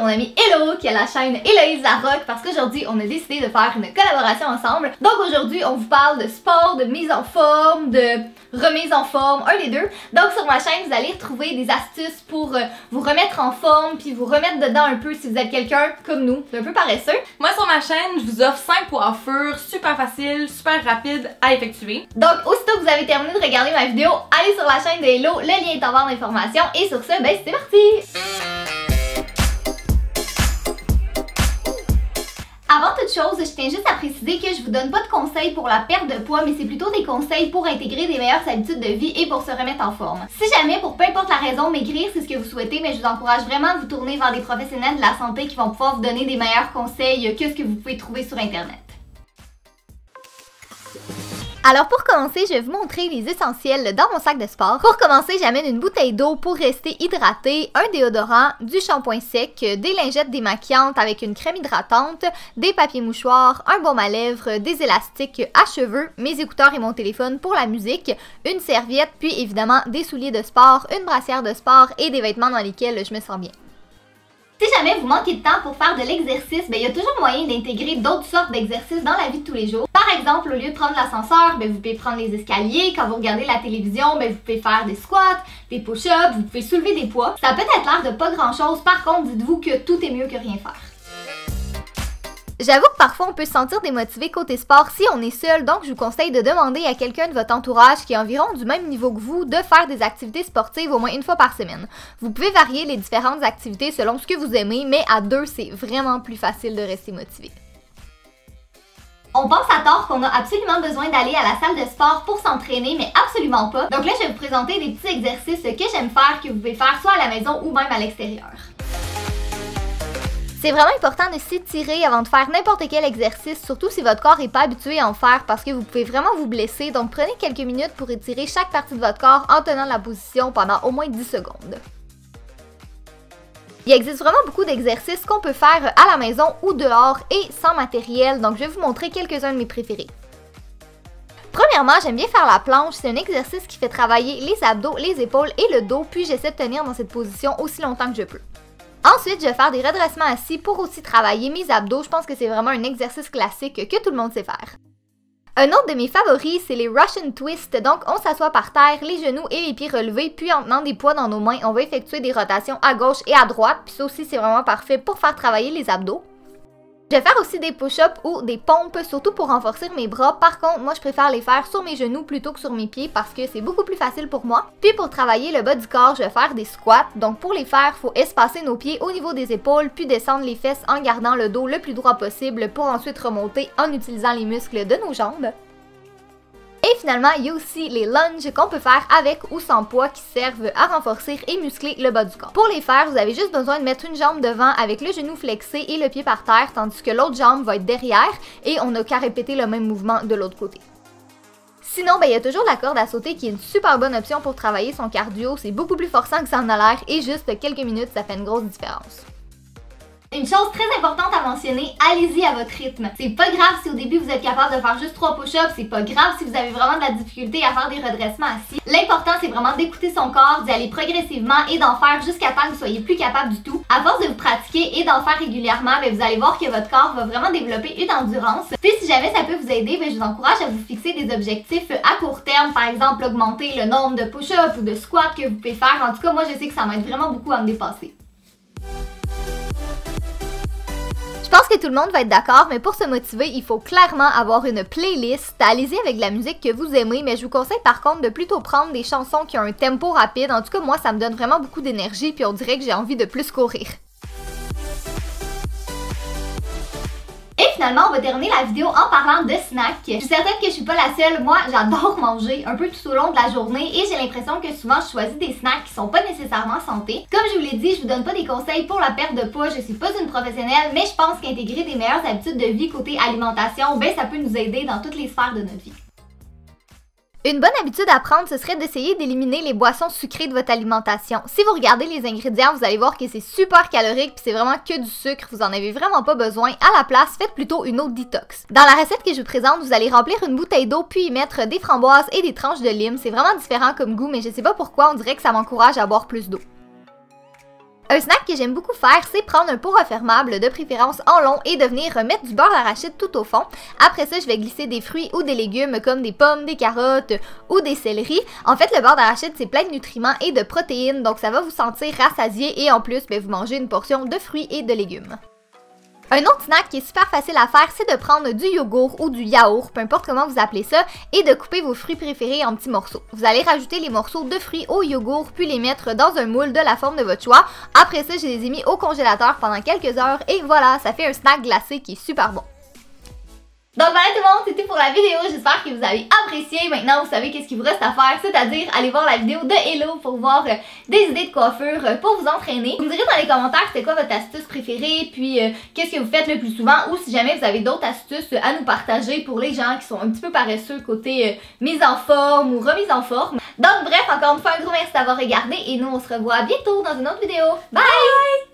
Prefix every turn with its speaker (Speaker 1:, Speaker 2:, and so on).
Speaker 1: mon amie Hello qui a la chaîne Héloïse Larocque parce qu'aujourd'hui on a décidé de faire une collaboration ensemble. Donc aujourd'hui on vous parle de sport, de mise en forme, de remise en forme, un des deux. Donc sur ma chaîne vous allez retrouver des astuces pour vous remettre en forme puis vous remettre dedans un peu si vous êtes quelqu'un comme nous, un peu paresseux.
Speaker 2: Moi sur ma chaîne je vous offre 5 coiffures super faciles, super rapides à effectuer.
Speaker 1: Donc aussitôt que vous avez terminé de regarder ma vidéo, allez sur la chaîne de Hello, le lien est en barre d'informations et sur ce, ben c'est parti! Avant toute chose, je tiens juste à préciser que je vous donne pas de conseils pour la perte de poids, mais c'est plutôt des conseils pour intégrer des meilleures habitudes de vie et pour se remettre en forme. Si jamais, pour peu importe la raison, maigrir c'est ce que vous souhaitez, mais je vous encourage vraiment à vous tourner vers des professionnels de la santé qui vont pouvoir vous donner des meilleurs conseils que ce que vous pouvez trouver sur internet. Alors pour commencer, je vais vous montrer les essentiels dans mon sac de sport. Pour commencer, j'amène une bouteille d'eau pour rester hydratée, un déodorant, du shampoing sec, des lingettes démaquillantes avec une crème hydratante, des papiers mouchoirs, un baume à lèvres, des élastiques à cheveux, mes écouteurs et mon téléphone pour la musique, une serviette, puis évidemment des souliers de sport, une brassière de sport et des vêtements dans lesquels je me sens bien. Si jamais vous manquez de temps pour faire de l'exercice, il y a toujours moyen d'intégrer d'autres sortes d'exercices dans la vie de tous les jours. Par exemple, au lieu de prendre l'ascenseur, vous pouvez prendre les escaliers. Quand vous regardez la télévision, vous pouvez faire des squats, des push-ups, vous pouvez soulever des poids. Ça a peut-être l'air de pas grand-chose, par contre, dites-vous que tout est mieux que rien faire. J'avoue que parfois on peut se sentir démotivé côté sport si on est seul, donc je vous conseille de demander à quelqu'un de votre entourage qui est environ du même niveau que vous de faire des activités sportives au moins une fois par semaine. Vous pouvez varier les différentes activités selon ce que vous aimez, mais à deux c'est vraiment plus facile de rester motivé. On pense à tort qu'on a absolument besoin d'aller à la salle de sport pour s'entraîner, mais absolument pas. Donc là je vais vous présenter des petits exercices que j'aime faire, que vous pouvez faire soit à la maison ou même à l'extérieur. C'est vraiment important de s'étirer avant de faire n'importe quel exercice, surtout si votre corps n'est pas habitué à en faire parce que vous pouvez vraiment vous blesser. Donc prenez quelques minutes pour étirer chaque partie de votre corps en tenant la position pendant au moins 10 secondes. Il existe vraiment beaucoup d'exercices qu'on peut faire à la maison ou dehors et sans matériel, donc je vais vous montrer quelques-uns de mes préférés. Premièrement, j'aime bien faire la planche, c'est un exercice qui fait travailler les abdos, les épaules et le dos, puis j'essaie de tenir dans cette position aussi longtemps que je peux. Ensuite, je vais faire des redressements assis pour aussi travailler mes abdos. Je pense que c'est vraiment un exercice classique que tout le monde sait faire. Un autre de mes favoris, c'est les Russian Twists. Donc, on s'assoit par terre, les genoux et les pieds relevés, puis en tenant des poids dans nos mains, on va effectuer des rotations à gauche et à droite. Puis ça aussi, c'est vraiment parfait pour faire travailler les abdos. Je vais faire aussi des push-ups ou des pompes, surtout pour renforcer mes bras. Par contre, moi je préfère les faire sur mes genoux plutôt que sur mes pieds parce que c'est beaucoup plus facile pour moi. Puis pour travailler le bas du corps, je vais faire des squats. Donc pour les faire, il faut espacer nos pieds au niveau des épaules, puis descendre les fesses en gardant le dos le plus droit possible pour ensuite remonter en utilisant les muscles de nos jambes. Et finalement, il y a aussi les lunges qu'on peut faire avec ou sans poids qui servent à renforcer et muscler le bas du corps. Pour les faire, vous avez juste besoin de mettre une jambe devant avec le genou flexé et le pied par terre, tandis que l'autre jambe va être derrière et on n'a qu'à répéter le même mouvement de l'autre côté. Sinon, il y a toujours la corde à sauter qui est une super bonne option pour travailler son cardio. C'est beaucoup plus forçant que ça en a l'air et juste quelques minutes, ça fait une grosse différence. Une chose très importante à mentionner, allez-y à votre rythme. C'est pas grave si au début vous êtes capable de faire juste 3 push-ups, c'est pas grave si vous avez vraiment de la difficulté à faire des redressements assis. L'important c'est vraiment d'écouter son corps, d'y aller progressivement et d'en faire jusqu'à temps que vous soyez plus capable du tout. À force de vous pratiquer et d'en faire régulièrement, vous allez voir que votre corps va vraiment développer une endurance. Puis si jamais ça peut vous aider, je vous encourage à vous fixer des objectifs à court terme, par exemple augmenter le nombre de push-ups ou de squats que vous pouvez faire. En tout cas, moi je sais que ça m'aide vraiment beaucoup à me dépasser. Je pense que tout le monde va être d'accord, mais pour se motiver, il faut clairement avoir une playlist. Allez-y avec de la musique que vous aimez, mais je vous conseille par contre de plutôt prendre des chansons qui ont un tempo rapide. En tout cas, moi, ça me donne vraiment beaucoup d'énergie, puis on dirait que j'ai envie de plus courir. Et finalement, on va terminer la vidéo en parlant de snacks. Je suis certaine que je suis pas la seule. Moi, j'adore manger un peu tout au long de la journée et j'ai l'impression que souvent, je choisis des snacks qui sont pas nécessairement santé. Comme je vous l'ai dit, je vous donne pas des conseils pour la perte de poids. Je suis pas une professionnelle, mais je pense qu'intégrer des meilleures habitudes de vie côté alimentation, ça peut nous aider dans toutes les sphères de notre vie. Une bonne habitude à prendre, ce serait d'essayer d'éliminer les boissons sucrées de votre alimentation. Si vous regardez les ingrédients, vous allez voir que c'est super calorique puis c'est vraiment que du sucre, vous en avez vraiment pas besoin. À la place, faites plutôt une eau détox. Dans la recette que je vous présente, vous allez remplir une bouteille d'eau puis y mettre des framboises et des tranches de lime. C'est vraiment différent comme goût, mais je sais pas pourquoi, on dirait que ça m'encourage à boire plus d'eau. Un snack que j'aime beaucoup faire, c'est prendre un pot refermable, de préférence en long, et de venir mettre du beurre d'arachide tout au fond. Après ça, je vais glisser des fruits ou des légumes comme des pommes, des carottes ou des céleris. En fait, le beurre d'arachide, c'est plein de nutriments et de protéines, donc ça va vous sentir rassasié et en plus, vous mangez une portion de fruits et de légumes. Un autre snack qui est super facile à faire, c'est de prendre du yogourt ou du yaourt, peu importe comment vous appelez ça, et de couper vos fruits préférés en petits morceaux. Vous allez rajouter les morceaux de fruits au yogourt, puis les mettre dans un moule de la forme de votre choix. Après ça, je les ai mis au congélateur pendant quelques heures et voilà, ça fait un snack glacé qui est super bon. Donc voilà tout le monde, c'était pour la vidéo, j'espère que vous avez apprécié. Maintenant vous savez qu'est-ce qu'il vous reste à faire, c'est-à-dire aller voir la vidéo de Hello pour voir des idées de coiffure pour vous entraîner. Vous me direz dans les commentaires c'est quoi votre astuce préférée, puis qu'est-ce que vous faites le plus souvent, ou si jamais vous avez d'autres astuces à nous partager pour les gens qui sont un petit peu paresseux côté mise en forme ou remise en forme. Donc bref, encore une fois un gros merci d'avoir regardé et nous on se revoit bientôt dans une autre vidéo. Bye!